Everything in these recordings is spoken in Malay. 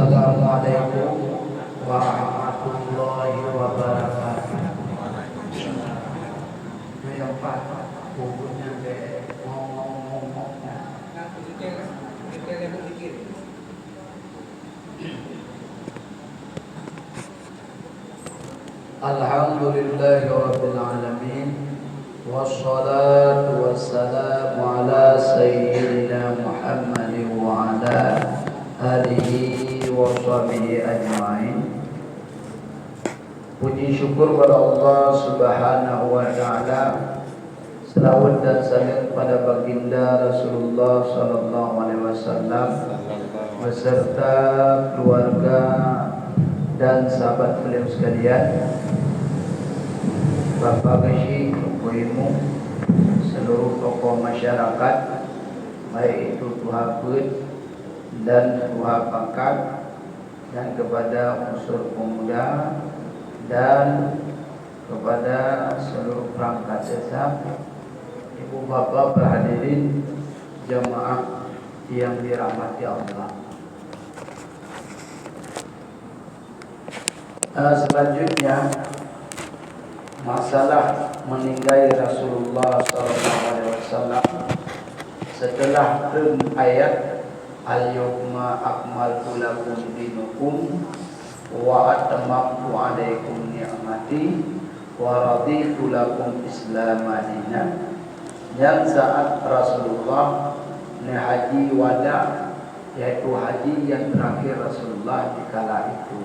Assalamualaikum warahmatullahi wabarakatuh. Yang Pak bukunya ngomong-ngomongnya. Alhamdulillahirabbil alamin. Wassalatu wassalamu ala sayyidina Muhammadin wa ala alihi wa sahbihi ajma'in. Puji syukur kepada Allah Subhanahu wa taala. Selawat dan salam pada baginda Rasulullah sallallahu alaihi wasallam beserta keluarga dan sahabat beliau sekalian. Bapak Gaji, ibu-ibu, seluruh tokoh masyarakat, baik itu tuha put dan tuha pangkat, dan kepada unsur pemuda dan kepada seluruh perangkat desa, ibu bapak berhadirin jemaah yang dirahmati Allah. Selanjutnya masalah meninggal Rasulullah SAW setelah ayat al-yawma akmaltu lakum dinukum wa atamamtu alaikum ni'mati wa raditu lakum Islam madinah. Yang saat Rasulullah haji wada, yaitu haji yang terakhir Rasulullah di kala itu,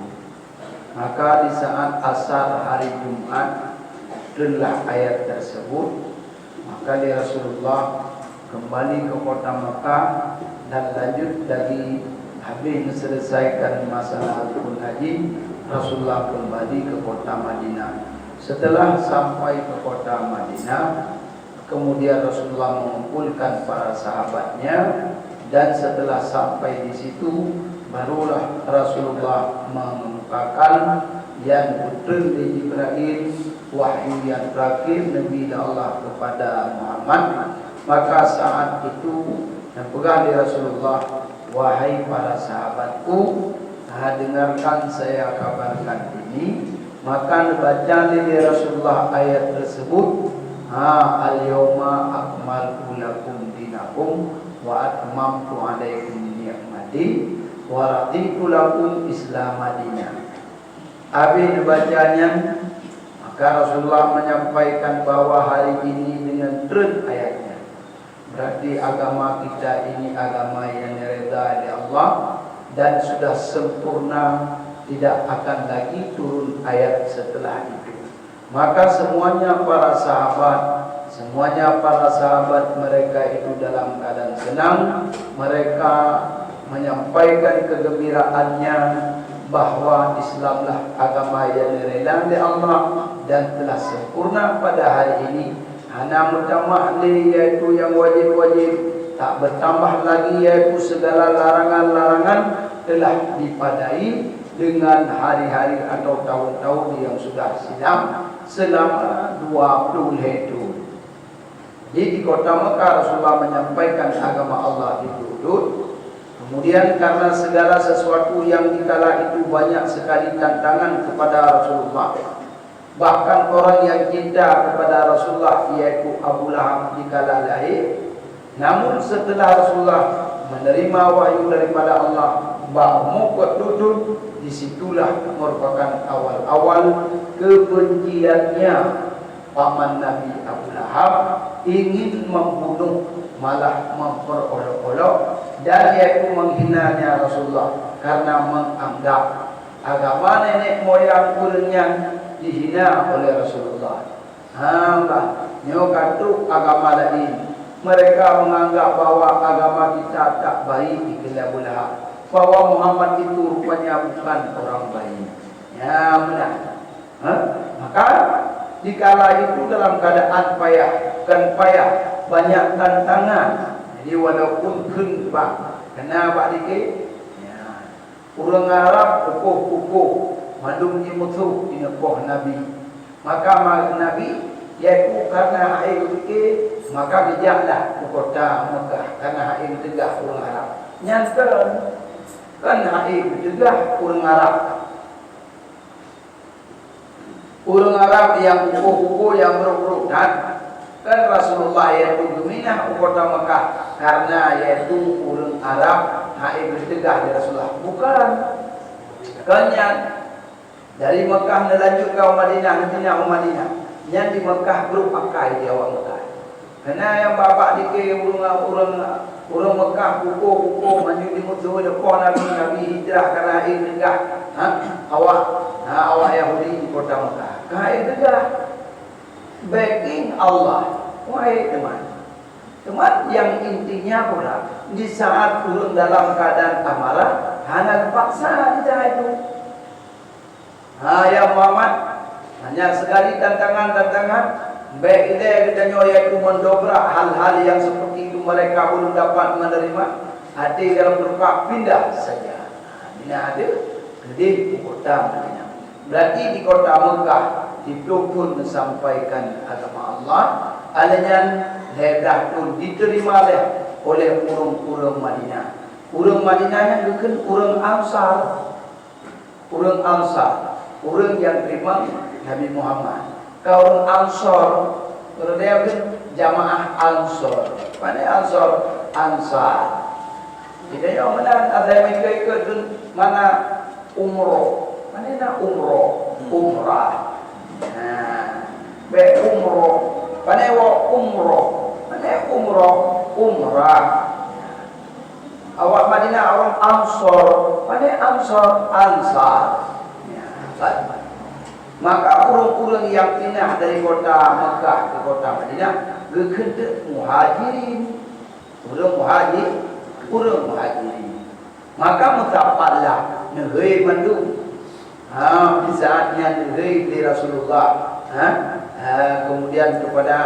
maka di saat asar hari Jumat telah ayat tersebut, maka di Rasulullah kembali ke kota Mekah dan lanjut lagi. Habis selesaikan masalah rukun haji, Rasulullah kembali ke kota Madinah. Setelah sampai ke kota Madinah, kemudian Rasulullah mengumpulkan para sahabatnya, dan setelah sampai di situ barulah Rasulullah mengemukakan yang putra Jibril, wahyu yang terakhir Nabi Allah kepada Muhammad. Maka saat itu yang pegang di Rasulullah, wahai para sahabatku, dengarkan saya kabarkan ini. Maka baca di Rasulullah ayat tersebut, al-yawma akmaltu lakum dinakum wa atmamtu alaikum ni'mati wa raditu lakum Islam madinah. Habis dibacanya, maka Rasulullah menyampaikan bahwa hari ini dengan trend ayatnya, berarti agama kita ini agama yang diridai oleh Allah dan sudah sempurna, tidak akan lagi turun ayat setelah itu. Maka semuanya para sahabat mereka itu dalam keadaan senang. Mereka menyampaikan kegembiraannya bahwa Islamlah agama yang diridai oleh Allah dan telah sempurna pada hari ini. Hana mutamahli, yaitu yang wajib-wajib, tak bertambah lagi, yaitu segala larangan-larangan telah dipadai dengan hari-hari atau tahun-tahun yang sudah silam selama 20 itu. Di kota Mekah Rasulullah menyampaikan agama Allah dituntut. Kemudian karena segala sesuatu yang dikala itu banyak sekali tantangan kepada Rasulullah. Bahkan orang yang cinta kepada Rasulullah, yaitu Abu Lahab dikala lahir. Namun setelah Rasulullah menerima wahyu daripada Allah bahwa duduk, disitulah merupakan awal-awal kebenciannya paman Nabi Abu Lahab, ingin membunuh, malah memperolok-olok, dan yaitu menghinanya Rasulullah karena menganggap agama nenek moyang kurangnya dihina oleh Rasulullah. Nyokatu agama lain. Mereka menganggap bahwa agama kita tak baik di Abu Lahab, bahwa Muhammad itu rupanya bukan orang baik. Ya benar. Maka dikala itu dalam keadaan payah, banyak tantangan. Jadi walaupun kenapa dikit, ya, orang Arab kukuh mandum di musuh di nepoh Nabi. Maka Nabi, yaitu karena air dikit, maka bijaklah ke kota Mekah karena air tegak orang Arab. Nyata Kan hai berjegah orang Arab. Orang Arab yang kuku-kuku yang beruk-beruk kan Rasulullah yaitu geminah kota Mekah karena yaitu orang Arab hai berjegah di Rasulullah. Bukan. Kanyan dari Mekah melanjut ke Madinah, Madinah. Yang di Mekah berupakai di awal Mekah. Karena yang bapak dikir orang Mekah kuku maju di musuh depan Nabi hijrah karena air degah. Awak Yahudi di kota Mekah. Air degah. Backing Allah. Wahai teman yang intinya pula di saat turun dalam keadaan amarah, hanya paksa dia itu. Ya Muhammad, hanya sekali tantangan. Baik dia katanya yaitu mendobrak hal-hal yang seperti itu mereka belum dapat menerima. Ada dalam berupa pindah saja. Bila ada di kota Madinah. Berarti di kota Mekah dipelukun menyampaikan agama Allah. Alanya ledah pun diterima oleh orang-orang Madinah. Orang Madinah yang bukan orang Ansar. Orang Ansar, orang yang terima Nabi Muhammad. Kaum Ansor, kalau dia jamaah Ansor, mana Ansar. Jadi yang mana ada mereka ikut mana umroh, mana nak umrah. Be umroh, mana umrah. Awak Madinah orang Ansor, mana Ansar. Maka orang-orang yang pindah dari kota Mekah ke kota Madinah berkendak muhajirin. Orang muhajirin. Maka mutapatlah negeri mandung. Di saatnya negeri di Rasulullah. Kemudian kepada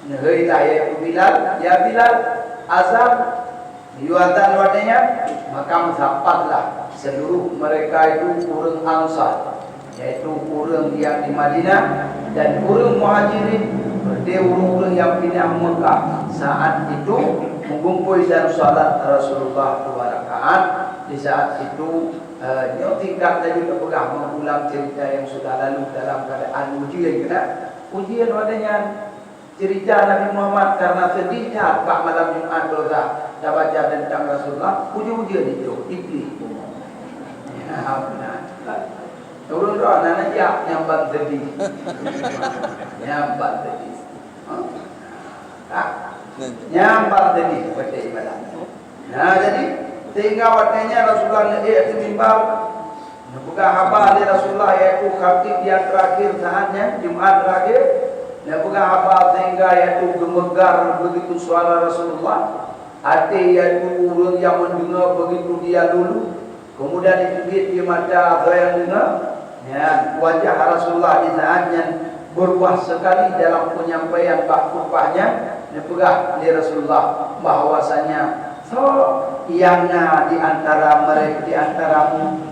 negeri yaitu Bilal. Ya Bilal azab diuatan wadanya. Maka mutapatlah seluruh mereka itu orang Ansar, yaitu orang yang di Madinah dan orang muhajirin. Dia orang-orang yang pindah Mekah saat itu mengumpul dan salat Rasulullah 2 rakaat. Di saat itu tingkat lagi terpegang mengulang cerita yang sudah lalu dalam keadaan ujian. Ujian wadanya cerita Nabi Muhammad karena sedih tak malam Jumat dosa dah baca tentang Rasulullah. Ujian itu iblis. Benar. Turun doa anak nyambat tadi. Nyambat tadi. Nyambat tadi pada ibadah. Jadi sehingga waktunya Rasulullah dia semimbang buka haba dari Rasulullah yaitu khatib yang terakhir saatnya Jumat terakhir. Dan buka haba sehingga yaitu gemegar begitu suara Rasulullah. Hati yaitu orang yang mendengar begitu dia dulu. Kemudian dikubit di mata yang dengar, ya, wajah Rasulullah di saatnya berubah sekali dalam penyampaian bak kupahnya. Dipegah di Rasulullah bahwasanya yang di antara mereka di antaramu,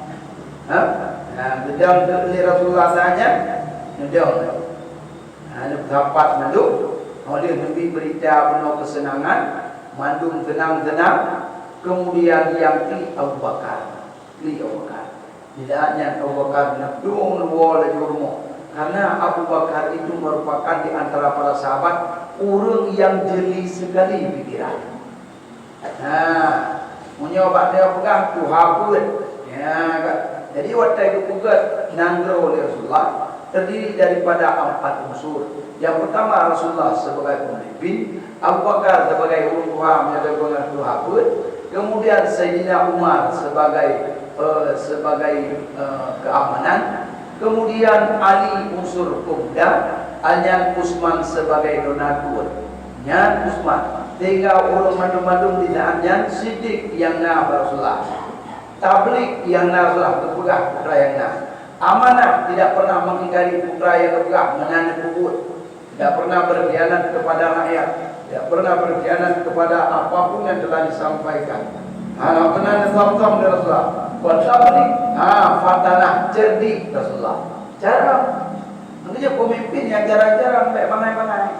bedang di Rasulullah tanya, bedang, dapat manduk, oleh Nabi berita penuh kesenangan, mandum tenang-tenang, kemudian yang Abu Bakar. Tidak hanya Abu Bakar nabdung wala jurmu, karena Abu Bakar itu merupakan di antara para sahabat orang yang jeli sekali pikiran. Menyobat dia pegang tu hapun. Jadi waktu itu pegang nanggro oleh Rasulullah terdiri daripada 4 unsur. Yang pertama Rasulullah sebagai pemimpin, Abu Bakar sebagai orang tua menjaga pegang tu hapun, kemudian Sayyidina Umar sebagai keamanan, kemudian Ali unsur pemuda, Alyan Usman sebagai donatur, Nyan Usman, sehingga orang madum-madum di saatnya Siddiq yang na Rasulullah, Tablik yang na Rasulullah berpegang putra yang na, amanah tidak pernah mengingkari putra yang berpegang menanam kubur, tidak pernah berkhianat kepada rakyat, tidak pernah berkhianat kepada apapun yang telah disampaikan. Benar Islam dari Rasulullah. Wasabri, fatanah cerdik Rasulullah. Jarang. Maksudnya pemimpin yang jarang-jarang baik bangai-bangai.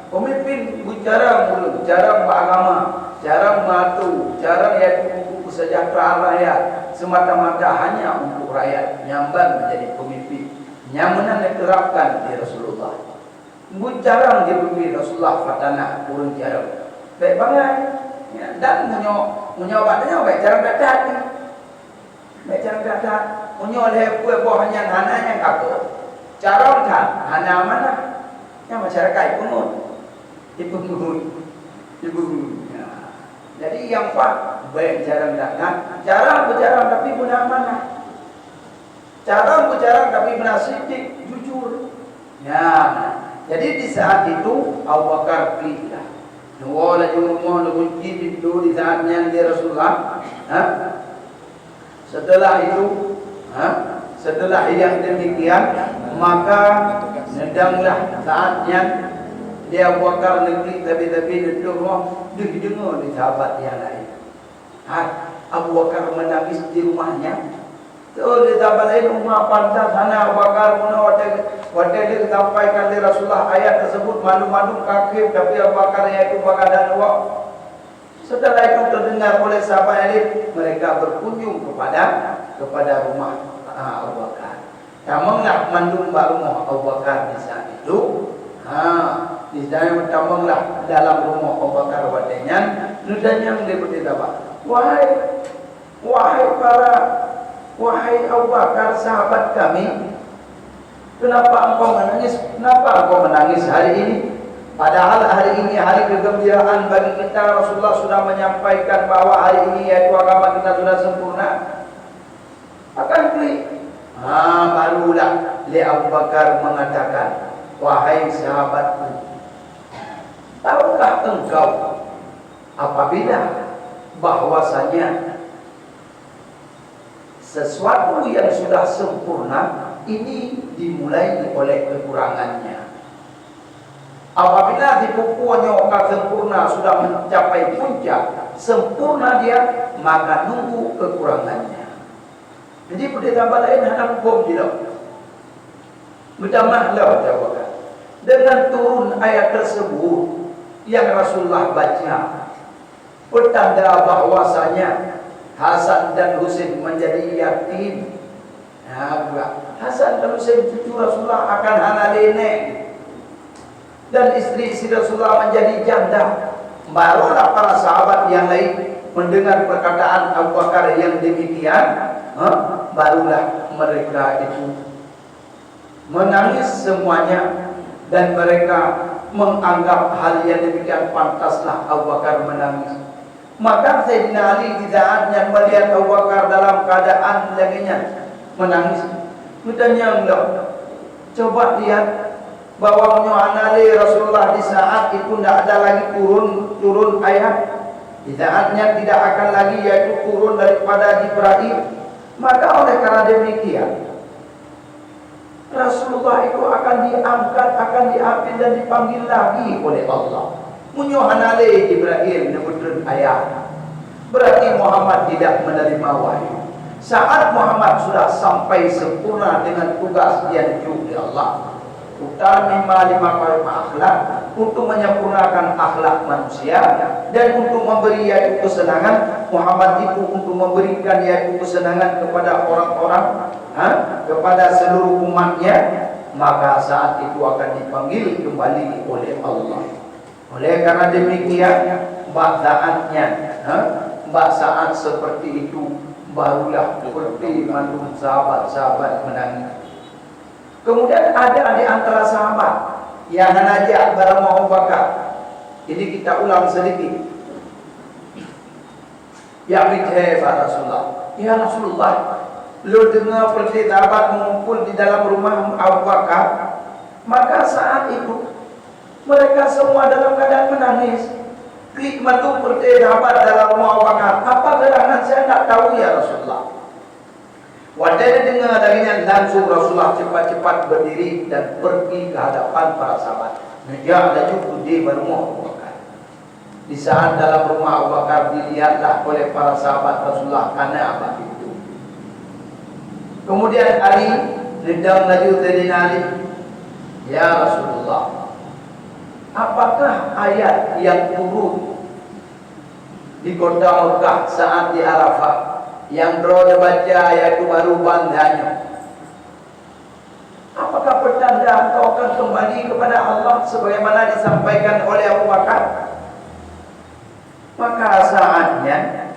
Pemimpin jarang mulut, jarang beragama, jarang matu, jarang untuk kesejahteraan rakyat, semata-mata hanya untuk rakyat. Nyamban menjadi pemimpin, nyamanan diterapkan di Rasulullah. Jarang dia pemimpin Rasulullah fatana urun jarang. Baik bangai, ya, dan menyobatnya baik jarang dadat. Baik jarang dadat, menyoleh kue bohnya hananya kakak. Jarang kan, hana mana? Yang masyarakat pungut. Ibu. Ya. Jadi yang pak baik jarang datang, jarang berjarang tapi benar mana? Jarang berjarang tapi benar sidik, jujur. Ya. Jadi di saat itu Abu Bakar pilihlah. Nuwala jumlah kunci pintu di saatnya di Rasulullah. Setelah itu, setelah yang demikian, maka nedanglah saatnya dia Abu Bakar negeri tapi dengar di sahabat yang lain. Abu Bakar menangis di rumahnya. So di sahabat lain rumah pantas sana Abu Bakar waktu dia sampaikan di Rasulullah ayat tersebut malu-malu kafir tapi Abu Bakar itu bakadan wa. Setelah itu terdengar oleh sahabat lain, mereka berkunjung kepada rumah Abu Bakar. Tamanglah mandung rumah Abu Bakar di saat itu. Di dalam tambanglah dalam rumah Abu Bakar wadenya nudanya meliputi apa? Wahai Abu Bakar sahabat kami, kenapa engkau menangis? Kenapa engkau menangis hari ini? Padahal hari ini hari kegembiraan bagi kita. Rasulullah sudah menyampaikan bahwa hari ini yaitu agama kita sudah sempurna. Akan barulah Abu Bakar mengatakan, wahai sahabatku, tahukah engkau apabila bahwasanya sesuatu yang sudah sempurna ini dimulai oleh kekurangannya. Apabila dipupuannya sempurna sudah mencapai puncak sempurna dia, maka nunggu kekurangannya. Jadi pada tambah lain hendak hukum tidak. Bertamahlah jawaban. Dengan turun ayat tersebut yang Rasulullah baca, pertanda bahwasanya Hasan dan Husain menjadi yatim. Hasan dan Husain cucu Rasulullah akan anak nenek, dan istri-istri Rasulullah menjadi janda. Barulah para sahabat yang lain mendengar perkataan Abu Bakar yang demikian, barulah mereka itu menangis semuanya, dan mereka menganggap hal yang demikian pantaslah Abu Bakar menangis. Maka Sayyidina Ali di saatnya melihat Abu Bakar dalam keadaan laginya menangis, bertanya, coba lihat bahwa Ali Rasulullah di saat itu tidak ada lagi turun ayat, di saatnya tidak akan lagi yaitu turun daripada Jibril. Maka oleh karena demikian Rasulullah itu akan diangkat, akan diambil dan dipanggil lagi oleh Allah. Munyohanale Jibril nebutun ayat. Berarti Muhammad tidak menerima wahyu. Saat Muhammad sudah sampai sempurna dengan tugas yang diuji Allah, utama lima akhlak, untuk menyempurnakan akhlak manusia dan untuk memberi yaitu kesenangan. Muhammad itu untuk memberikan yaitu kesenangan kepada orang-orang, kepada seluruh umatnya. Maka saat itu akan dipanggil kembali oleh Allah. Oleh karena demikian, saat seperti itu barulah seperti mandu sahabat-sahabat menangis. Kemudian ada di antara sahabat yang menajak barang Abu Bakar. Ini kita ulang sedikit. Ya Rasulullah, ya Rasulullah, lu dengar seperti sahabat mengumpul di dalam rumah Abu Bakar. Maka saat itu mereka semua dalam keadaan menangis. Hikmat itu seperti sahabat dalam rumah Abu Bakar. Apa gerangan saya tak tahu ya Rasulullah. Wadai dengar darinya langsung Rasulullah cepat-cepat berdiri dan pergi ke hadapan para sahabat. Ya laju budi berumah Abu Bakar. Di saat dalam rumah Abu Bakar dilihatlah oleh para sahabat Rasulullah karena apa itu. Kemudian Ali nedang laju dari Ali. Ya Rasulullah, Apakah ayat yang turun di kota Mekah saat di Arafah yang Roda baca ayat itu baru bandanya? Apakah pertanda engkau akan kembali kepada Allah sebagaimana disampaikan oleh Abu Bakar? Maka saatnya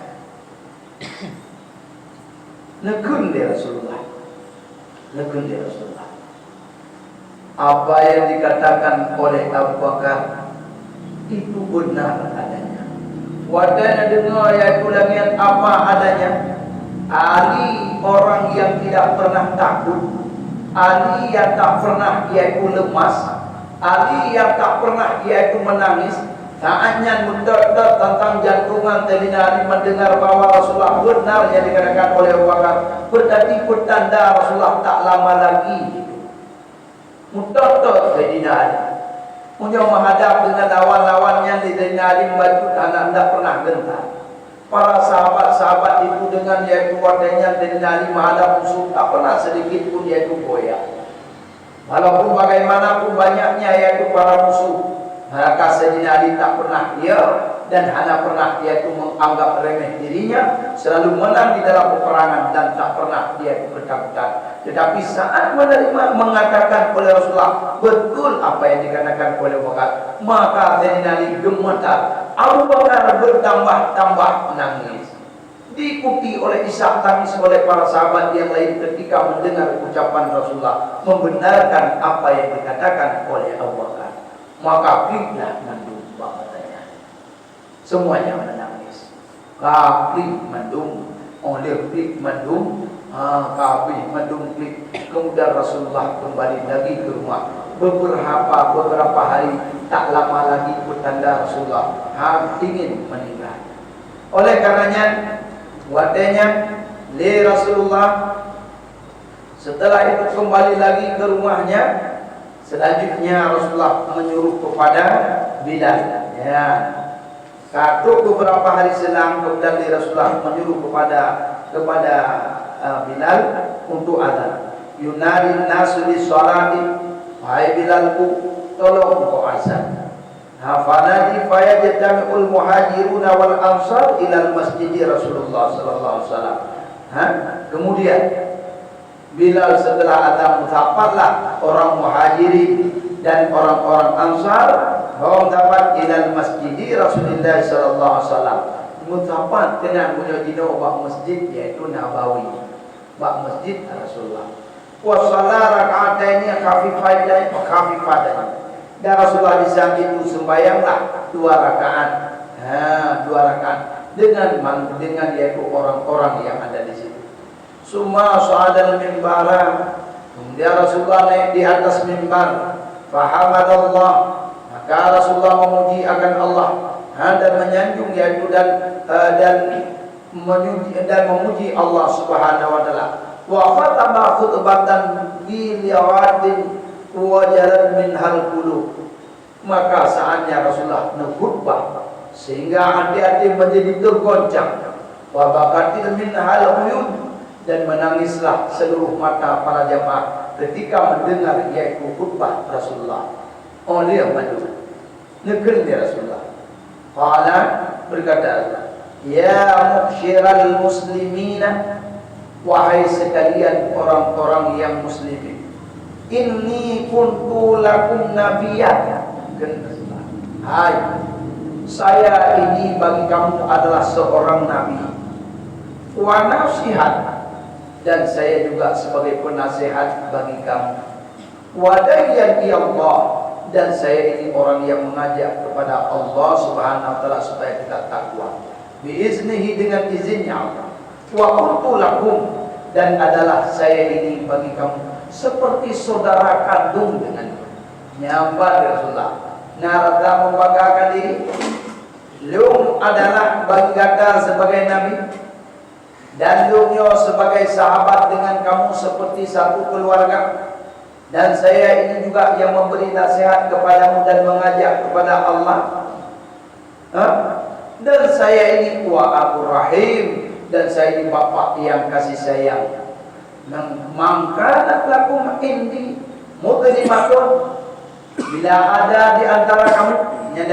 nekun di Rasulullah. Nekun di Rasulullah. Apa yang dikatakan oleh Abu Bakar itu benar adanya. Wadana dengar yaitu lagian apa adanya. Ali orang yang tidak pernah takut, Ali yang tak pernah iaitu lemas, Ali yang tak pernah iaitu menangis. Saatnya mendadak tentang jantungan telinga Ali mendengar bahawa Rasulullah benar yang dikatakan oleh Abu Bakar. Berarti pertanda Rasulullah tak lama lagi. Mendadak telinga Ali punya menghadap dengan lawan-lawannya di telinga Ali membaca anak tidak pernah gentar. Para sahabat-sahabat itu dengan yaitu wadahnya telinga Ali menghadap musuh tak pernah sedikit pun yaitu goyah. Walaupun bagaimanapun banyaknya yaitu para musuh, maka Sayyidina Ali tak pernah dan hanya pernah dia itu menganggap remeh dirinya, selalu menang di dalam peperangan dan tak pernah dia itu ketakutan. Tetapi saat menerima mengatakan oleh Rasulullah betul apa yang dikatakan oleh Abu Bakar, maka Sayyidina Ali gemetar. Abu Bakar bertambah-tambah menangis, diikuti oleh isak tangis oleh para sahabat yang lain ketika mendengar ucapan Rasulullah membenarkan apa yang dikatakan oleh Abu Bakar. Maka kliklah mendung katanya. Semuanya menangis. Klik mendung, oleh klik mendung, klik mendung klik. Kemudian Rasulullah kembali lagi ke rumah. Beberapa hari tak lama lagi pertanda Rasulullah ingin meninggal. Oleh karenanya wadahnya li Rasulullah setelah itu kembali lagi ke rumahnya. Selanjutnya Rasulullah menyuruh kepada Bilal. Ya. Katu beberapa hari selang kemudian Rasulullah menyuruh kepada Bilal untuk azan. Yunari nasu li sholati. Wahai Bilalku, tolong kau azan. Fanadi fayajtami'ul muhajiruna wal ansar ila masjid Rasulullah sallallahu alaihi wasallam. Kemudian Bilal setelah azan mutafaqlah orang muhajirin dan orang-orang ansar hom dapat ilal masjid Rasulullah sallallahu alaihi wasallam. Mutafaq kena punya dino bak masjid iaitu Nabawi. Bak masjid Rasulullah. Wa shalat raka'ataini khafifatan. Dan Rasulullah di saat itu sembahyanglah 2 rakaat. 2 rakaat dengan yaitu orang-orang yang ada di situ. Summa sa'adal mimbara. Kemudian Rasulullah naik di atas mimbar. Fahamadallah. Maka Rasulullah memuji akan Allah dan menyanjung yaitu dan memuji Allah Subhanahu wa taala. Wa khatama khutbatan bi liwatin wa jalan min hal qulub. Maka saatnya Rasulullah khutbah sehingga hati-hati menjadi tergoncang. Wa baqatil min hal uyun. Dan menangislah seluruh mata para jamaah ketika mendengar yaitu khutbah Rasulullah. Oleh madu negeri Rasulullah. Qala berkata, ya muksyiral muslimina, wahai sekalian orang-orang yang muslimin, inni kuntu lakum nabiyyan. Hai, saya ini bagi kamu adalah seorang nabi. Wa nasihat, dan saya juga sebagai penasihat bagi kamu. Wadayyan Allah, dan saya ini orang yang mengajak kepada Allah Subhanahu wa taala supaya kita takwa. Biiznihi, dengan izinnya Allah. Wa kuntu lakum, dan adalah saya ini bagi kamu seperti saudara kandung denganmu. Nyambar Rasulullah. Narada membanggakan diri. Lum adalah bagi kata sebagai nabi, dan lumnya sebagai sahabat dengan kamu seperti satu keluarga. Dan saya ini juga yang memberi nasihat kepadamu dan mengajak kepada Allah. Dan saya ini wa Abu Rahim, dan saya ini bapak yang kasih sayang. Mangkanat lakum indi mudlimatun, Bila ada di antara kamu yang